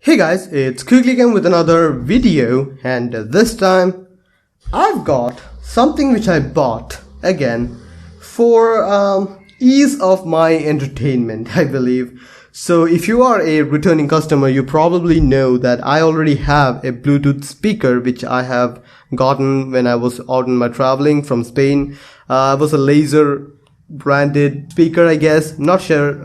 Hey guys, it's Quickly again with another video, and this time I've got something which I bought again for ease of my entertainment, I believe. So if you are a returning customer, you probably know that I already have a Bluetooth speaker which I have gotten when I was out on my traveling from Spain. It was a laser branded speaker, I guess. Not sure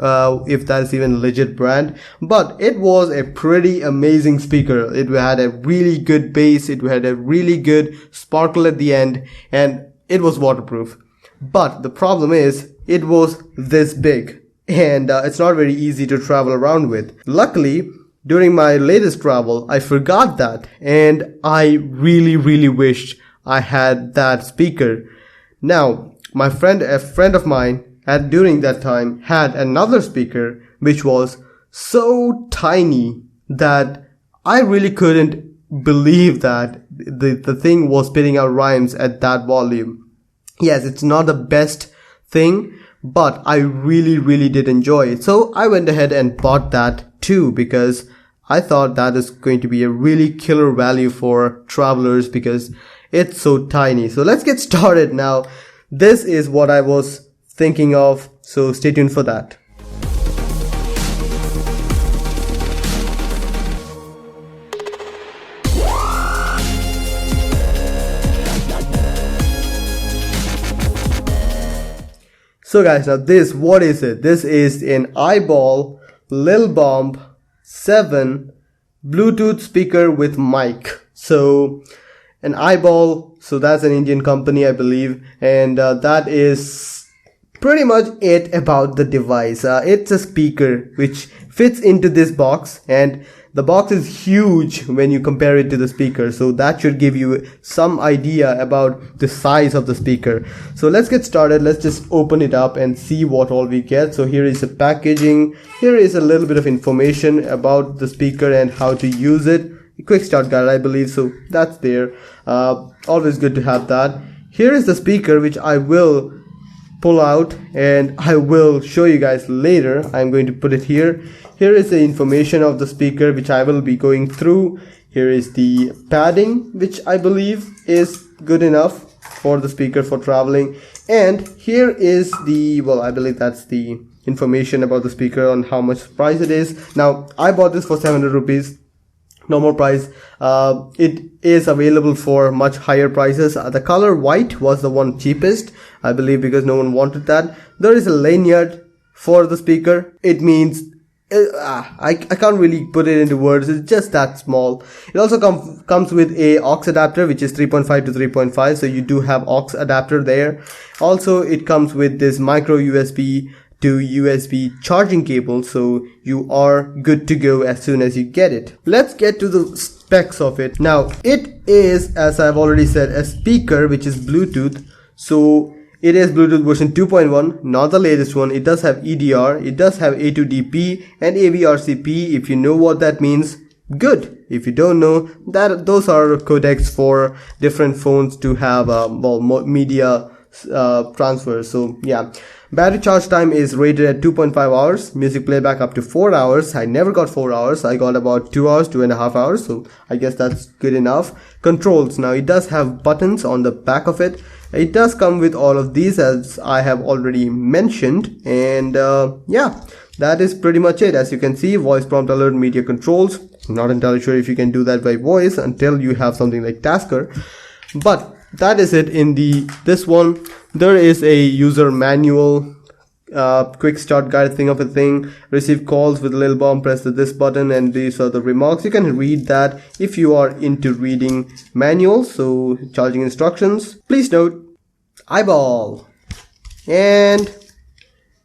if that's even a legit brand, but it was a pretty amazing speaker. It had a really good bass, it had a really good sparkle at the end, and it was waterproof. But the problem is it was this big, and it's not very easy to travel around with. Luckily, during my latest travel, I forgot that, and I really wished I had that speaker. Now, a friend of mine during that time had another speaker which was so tiny that I really couldn't believe that the thing was spitting out rhymes at that volume. Yes, it's not the best thing, but I really did enjoy it. So I went ahead and bought that too, because I thought that is going to be a really killer value for travelers because it's so tiny. So let's get started now. This is what I was thinking of, so stay tuned for that. So guys, now what is it? This is an iBall LilBomb 7 Bluetooth speaker with mic. So an iBall, so that's an Indian company, I believe, and that is pretty much it about the device. It's a speaker which fits into this box, and the box is huge when you compare it to the speaker, so that should give you some idea about the size of the speaker. So let's get started. Let's just open it up and see what all we get. So here is the packaging. Here is a little bit of information about the speaker and how to use it. A quick start guide, I believe, so that's there. Always good to have that. Here is the speaker which I will pull out and I will show you guys later. I'm going to put it here. Here is the information of the speaker which I will be going through. Here is the padding which I believe is good enough for the speaker for traveling, and here is the, well, I believe that's the information about the speaker on how much price it is. Now I bought this for 700 rupees. Normal price. It is available for much higher prices. The color white was the one cheapest, I believe, because no one wanted that. There is a lanyard for the speaker. It means I can't really put it into words. It's just that small. It also comes with a aux adapter which is 3.5 to 3.5, so you do have aux adapter there. Also, it comes with this micro USB to USB charging cable, so you are good to go as soon as you get it. Let's get to the specs of it. Now, it is, as I've already said, a speaker which is Bluetooth. So it is Bluetooth version 2.1, not the latest one. It does have EDR, it does have A2DP and AVRCP. If you know what that means, good. If you don't know, those are codecs for different phones to have media transfer. So yeah, battery charge time is rated at 2.5 hours, music playback up to 4 hours. I never got 4 hours, I got about 2 hours, 2.5 hours, so I guess that's good enough. Controls, now it does have buttons on the back of it. It does come with all of these, as I have already mentioned, and yeah, that is pretty much it. As you can see, voice prompt alert, media controls. Not entirely sure if you can do that by voice until you have something like Tasker, but that is it. In this one, there is a user manual, quick start guide thing of a thing. Receive calls with LilBomb, press this button, and these are the remarks. You can read that if you are into reading manuals. So charging instructions. Please note, iBall, and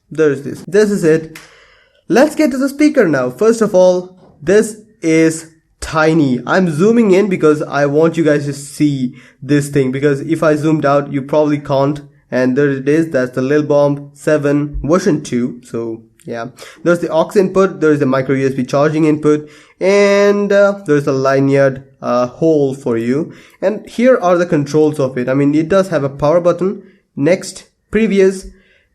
there's this. This is it. Let's get to the speaker now. First of all, this is tiny. I'm zooming in because I want you guys to see this thing, because if I zoomed out you probably can't. And there it is. That's the LilBomb 7 version 2. So yeah, there's the aux input, there's the micro USB charging input, and there's a lanyard hole for you. And here are the controls of it. I mean, it does have a power button, next, previous,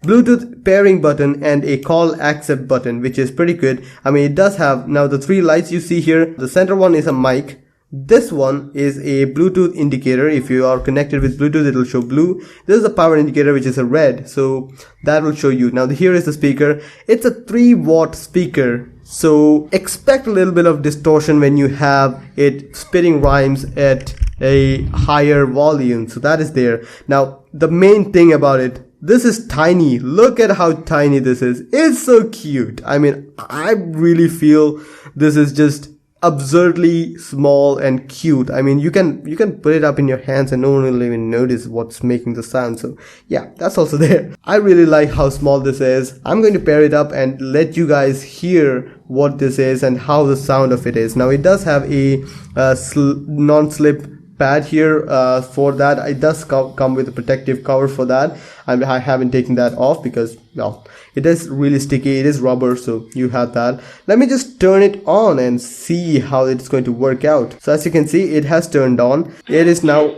Bluetooth pairing button and a call accept button, which is pretty good. I mean, it does have now the 3 lights you see here. The center one is a mic. This one is a Bluetooth indicator. If you are connected with Bluetooth, it will show blue. This is a power indicator, which is a red, so that will show you. Now here is the speaker. It's a 3-watt speaker, so expect a little bit of distortion when you have it spitting rhymes at a higher volume. So that is there. Now the main thing about it, this is tiny. Look at how tiny this is. It's so cute. I mean, I really feel this is just absurdly small and cute. I mean, you can put it up in your hands and no one will even notice what's making the sound. So yeah, that's also there. I really like how small this is. I'm going to pair it up and let you guys hear what this is and how the sound of it is. Now it does have a non-slip pad here. For that, it does come with a protective cover for that. I haven't taken that off because, well, it is really sticky. It is rubber, so you have that. Let me just turn it on and see how it's going to work out. So as you can see, it has turned on. It is now,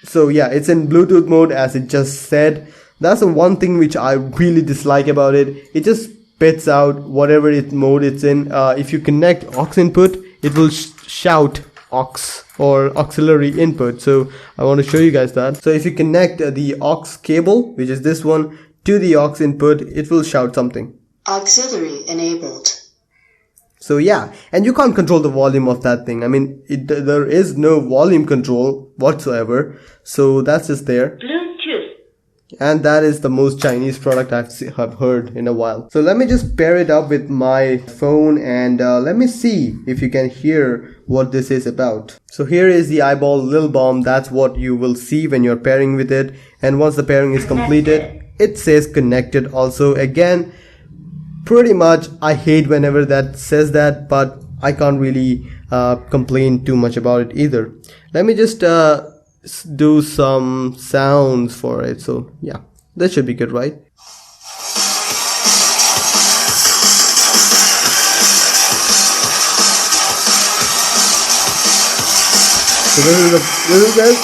so yeah, it's in Bluetooth mode, as it just said. That's the one thing which I really dislike about it. It just spits out whatever mode it's in. If you connect aux input, it will shout aux or auxiliary input. So I want to show you guys that. So if you connect the aux cable, which is this one, to the aux input, it will shout something. Auxiliary enabled. So yeah, and you can't control the volume of that thing. I mean, there is no volume control whatsoever. So that's just there. Bluetooth. And that is the most Chinese product I've heard in a while. So let me just pair it up with my phone and let me see if you can hear what this is about. So here is the iBall LilBomb. That's what you will see when you're pairing with it. And once the pairing is completed, it says connected also. Again, pretty much I hate whenever that says that, but I can't really complain too much about it either. Let me just do some sounds for it. So yeah, that should be good, right? So this is guys.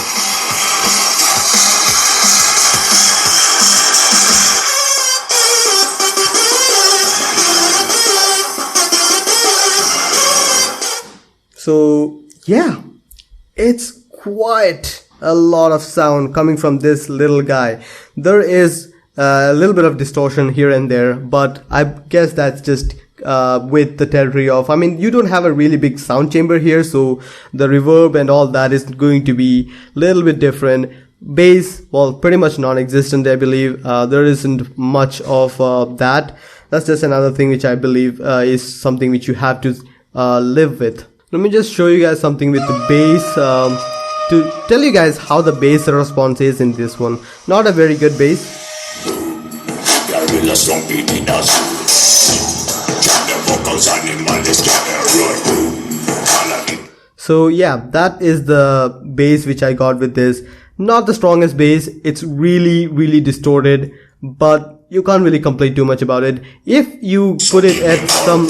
So yeah, it's quite a lot of sound coming from this little guy. There is a little bit of distortion here and there, but I guess that's just with the territory of, I mean, you don't have a really big sound chamber here, so the reverb and all that is going to be a little bit different. Bass, well, pretty much non-existent, I believe. There isn't much of that. That's just another thing which I believe is something which you have to live with. Let me just show you guys something with the bass to tell you guys how the bass response is in this one. Not a very good bass. So yeah, that is the bass which I got with this. Not the strongest bass. It's really distorted, but you can't really complain too much about it. If you put it at some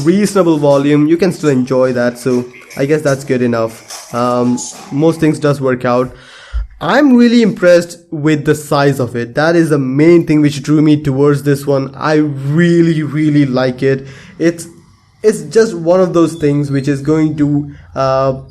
reasonable volume, you can still enjoy that. So I guess that's good enough. Most things does work out. I'm really impressed with the size of it. That is the main thing which drew me towards this one. I really like it. It's just one of those things which is going to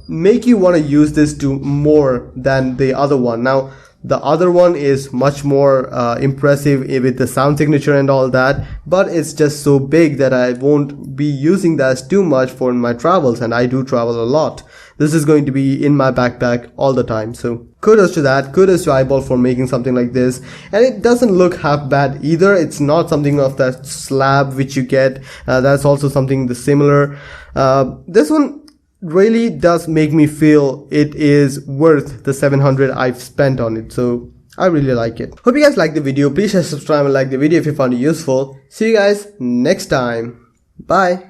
make you want to use this to more than the other one. Now, the other one is much more impressive with the sound signature and all that, but it's just so big that I won't be using that too much for my travels, and I do travel a lot. This is going to be in my backpack all the time. So kudos to that. Kudos to iBall for making something like this. And it doesn't look half bad either. It's not something of that slab which you get. That's also something similar. This one really does make me feel it is worth the $700 I've spent on it. So I really like it. Hope you guys like the video. Please share, subscribe and like the video if you found it useful. See you guys next time. Bye.